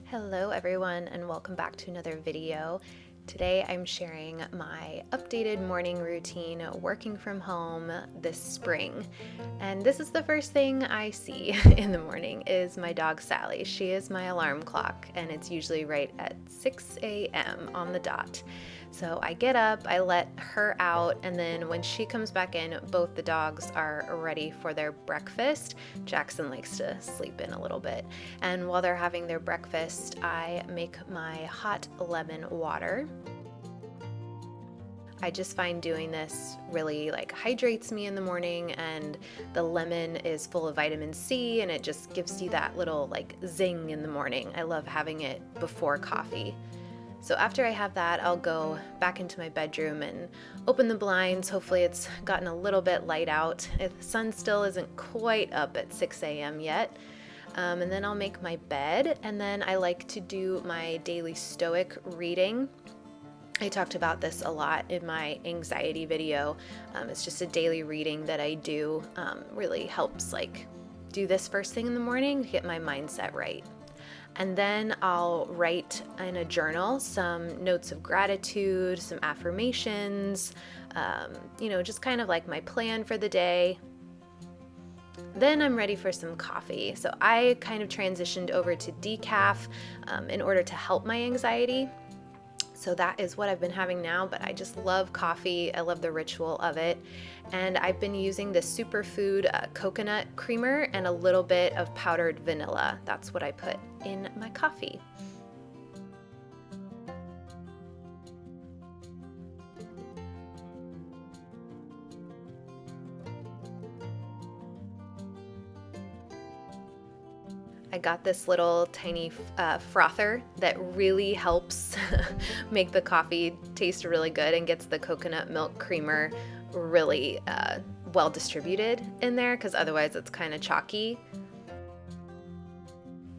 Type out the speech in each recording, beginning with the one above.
Hello everyone and welcome back to another video. Today I'm sharing my updated morning routine working from home this spring. And this is the first thing I see in the morning is my dog Sally. She is my alarm clock and it's usually right at 6 a.m. on the dot. So I get up, I let her out, and then when she comes back in, both the dogs are ready for their breakfast. Jackson likes to sleep in a little bit. And while they're having their breakfast, I make my hot lemon water. I just find doing this really hydrates me in the morning, and the lemon is full of vitamin C and it just gives you that little zing in the morning. I love having it before coffee. So after I have that, I'll go back into my bedroom and open the blinds. Hopefully it's gotten a little bit light out. The sun still isn't quite up at 6 a.m. yet. And then I'll make my bed, and then I like to do my daily stoic reading. I talked about this a lot in my anxiety video. It's just a daily reading that I do. Really helps do this first thing in the morning to get my mindset right. And then I'll write in a journal some notes of gratitude, some affirmations, just kind of like my plan for the day. Then I'm ready for some coffee. So I kind of transitioned over to decaf in order to help my anxiety. So that is what I've been having now, but I just love coffee. I love the ritual of it. And I've been using the superfood coconut creamer and a little bit of powdered vanilla. That's what I put in my coffee. I got this little tiny frother that really helps make the coffee taste really good and gets the coconut milk creamer really well distributed in there, because otherwise it's kind of chalky.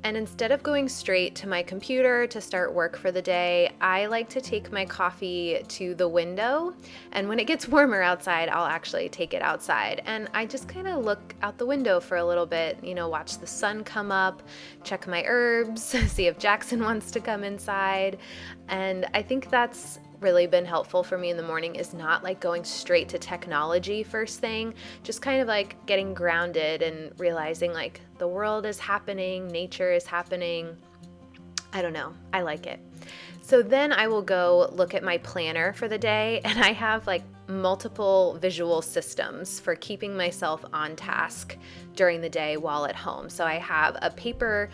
And instead of going straight to my computer to start work for the day, I like to take my coffee to the window. And when it gets warmer outside, I'll actually take it outside. And I just kind of look out the window for a little bit, watch the sun come up, check my herbs, see if Jackson wants to come inside. And I think that's really been helpful for me in the morning, is not going straight to technology first thing, just kind of getting grounded and realizing the world is happening, nature is happening. I don't know, I like it. So then I will go look at my planner for the day, and I have multiple visual systems for keeping myself on task during the day while at home. So I have a paper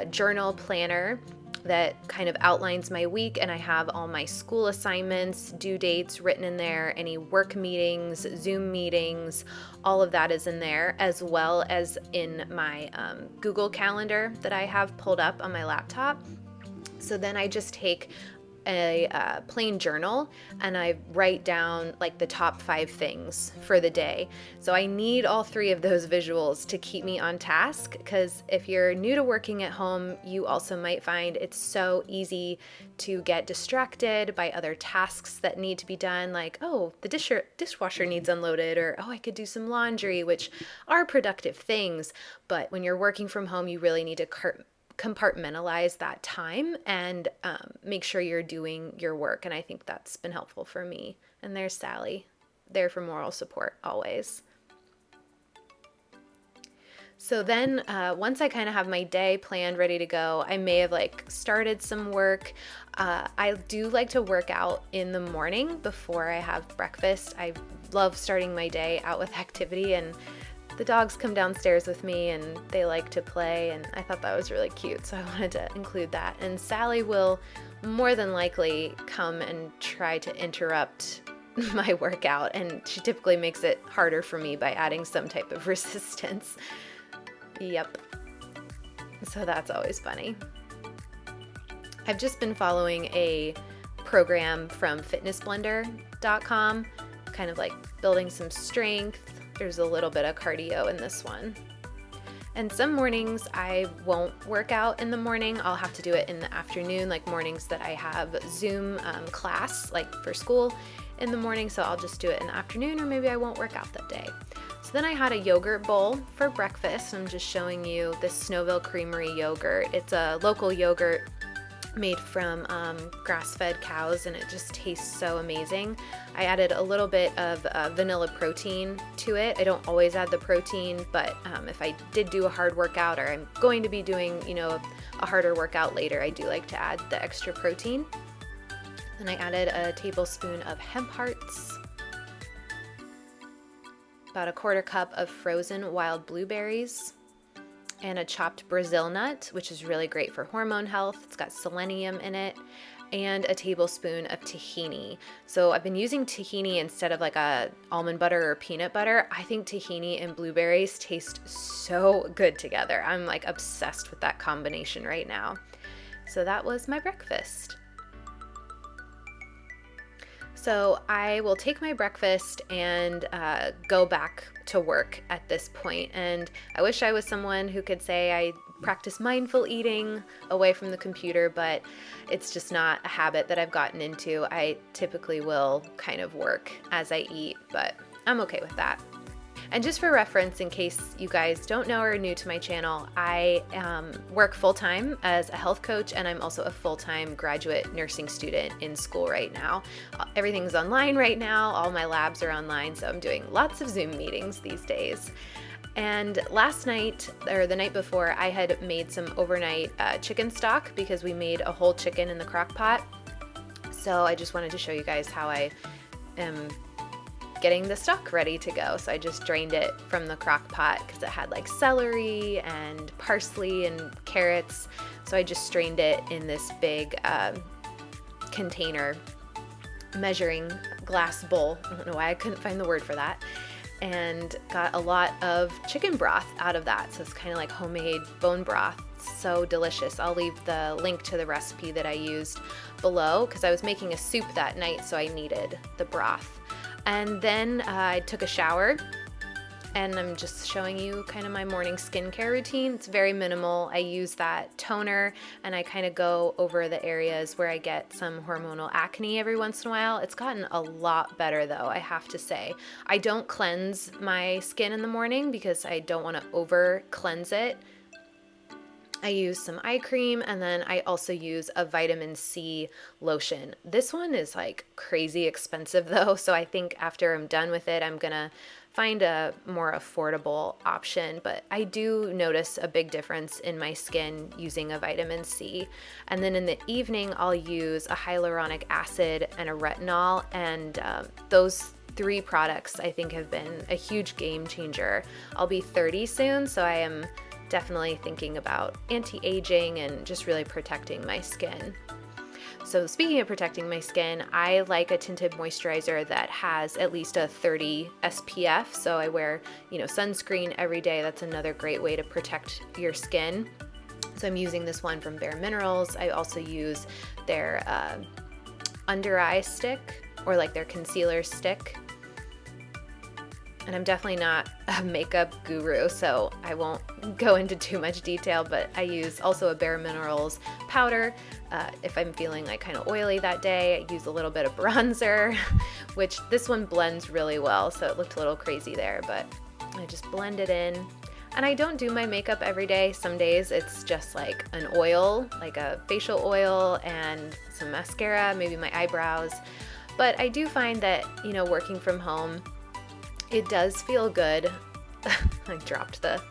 journal planner that kind of outlines my week, and I have all my school assignments, due dates written in there, any work meetings, Zoom meetings, all of that is in there, as well as in my Google Calendar that I have pulled up on my laptop. So then I just take a plain journal and I write down the top 5 things for the day. So I need all 3 of those visuals to keep me on task, because if you're new to working at home, you also might find it's so easy to get distracted by other tasks that need to be done, the dishwasher needs unloaded, or I could do some laundry, which are productive things. But when you're working from home, you really need to compartmentalize that time and make sure you're doing your work. And I think that's been helpful for me. And there's Sally, there for moral support always. So then once I kind of have my day planned, ready to go, I may have started some work. I do like to work out in the morning before I have breakfast. I love starting my day out with activity, and the dogs come downstairs with me and they like to play, and I thought that was really cute, so I wanted to include that. And Sally will more than likely come and try to interrupt my workout, and she typically makes it harder for me by adding some type of resistance. Yep. So that's always funny. I've just been following a program from fitnessblender.com, kind of building some strength. There's a little bit of cardio in this one. And some mornings I won't work out in the morning. I'll have to do it in the afternoon, mornings that I have Zoom class, for school in the morning. So I'll just do it in the afternoon, or maybe I won't work out that day. So then I had a yogurt bowl for breakfast. I'm just showing you this Snowville Creamery yogurt. It's a local yogurt made from grass-fed cows, and it just tastes so amazing. I added a little bit of vanilla protein to it. I don't always add the protein, but if I did do a hard workout, or I'm going to be doing, a harder workout later, I do like to add the extra protein. Then I added a tablespoon of hemp hearts, about a quarter cup of frozen wild blueberries, and a chopped Brazil nut, which is really great for hormone health. It's got selenium in it, and a tablespoon of tahini. So I've been using tahini instead of like a almond butter or peanut butter. I think tahini and blueberries taste so good together. I'm like obsessed with that combination right now. So that was my breakfast. So I will take my breakfast and go back to work at this point. And I wish I was someone who could say I practice mindful eating away from the computer, but it's just not a habit that I've gotten into. I typically will kind of work as I eat, but I'm okay with that. And just for reference, in case you guys don't know or are new to my channel, I work full-time as a health coach, and I'm also a full-time graduate nursing student in school right now. Everything's online right now. All my labs are online, so I'm doing lots of Zoom meetings these days. And last night, or the night before, I had made some overnight chicken stock because we made a whole chicken in the crock pot. So I just wanted to show you guys how I am getting the stock ready to go. So I just drained it from the crock pot because it had like celery and parsley and carrots. So I just strained it in this big container, measuring glass bowl. I don't know why I couldn't find the word for that. And got a lot of chicken broth out of that. So it's kind of like homemade bone broth. So delicious. I'll leave the link to the recipe that I used below because I was making a soup that night, so I needed the broth. And then I took a shower, and I'm just showing you kind of my morning skincare routine. It's very minimal. I use that toner, and I kind of go over the areas where I get some hormonal acne every once in a while. It's gotten a lot better though, I have to say. I don't cleanse my skin in the morning because I don't want to over cleanse it. I use some eye cream, and then I also use a vitamin C lotion. This one is like crazy expensive though, so I think after I'm done with it, I'm gonna find a more affordable option, but I do notice a big difference in my skin using a vitamin C. And then in the evening, I'll use a hyaluronic acid and a retinol, and those 3 products I think have been a huge game changer. I'll be 30 soon, so I am definitely thinking about anti-aging and just really protecting my skin. So speaking of protecting my skin, I like a tinted moisturizer that has at least a 30 SPF. So I wear, sunscreen every day. That's another great way to protect your skin. So I'm using this one from Bare Minerals. I also use their under eye stick, or like their concealer stick. And I'm definitely not a makeup guru, so I won't go into too much detail, but I use also a Bare Minerals powder. If I'm feeling like kind of oily that day, I use a little bit of bronzer, which this one blends really well, so it looked a little crazy there, but I just blend it in. And I don't do my makeup every day. Some days it's just like an oil, like a facial oil and some mascara, maybe my eyebrows. But I do find that, working from home, it does feel good. I dropped the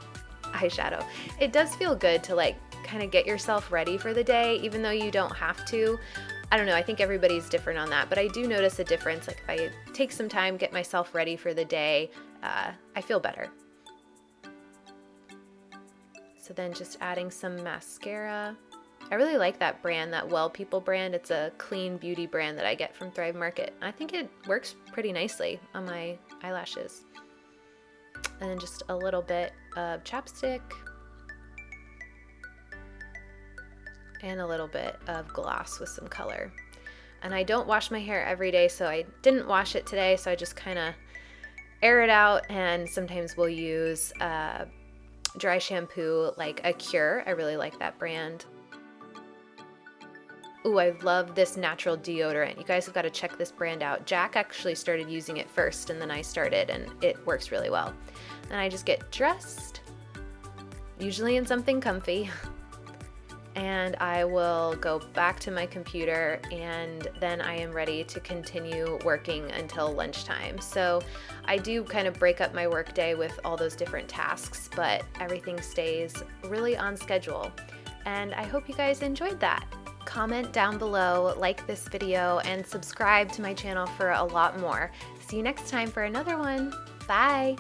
eyeshadow. It does feel good to like kind of get yourself ready for the day, even though you don't have to. I don't know, I think everybody's different on that, but I do notice a difference. Like if I take some time, get myself ready for the day, I feel better. So then just adding some mascara. I really like that brand, that Well People brand. It's a clean beauty brand that I get from Thrive Market. I think it works pretty nicely on my eyelashes. And then just a little bit of chapstick and a little bit of gloss with some color. And I don't wash my hair every day, so I didn't wash it today, so I just kind of air it out, and sometimes we'll use dry shampoo like a Cure. I really like that brand. Ooh, I love this natural deodorant. You guys have got to check this brand out. Jack actually started using it first, and then I started, and it works really well. And I just get dressed, usually in something comfy, and I will go back to my computer, and then I am ready to continue working until lunchtime. So I do kind of break up my work day with all those different tasks, but everything stays really on schedule. And I hope you guys enjoyed that. Comment down below, like this video, and subscribe to my channel for a lot more. See you next time for another one. Bye!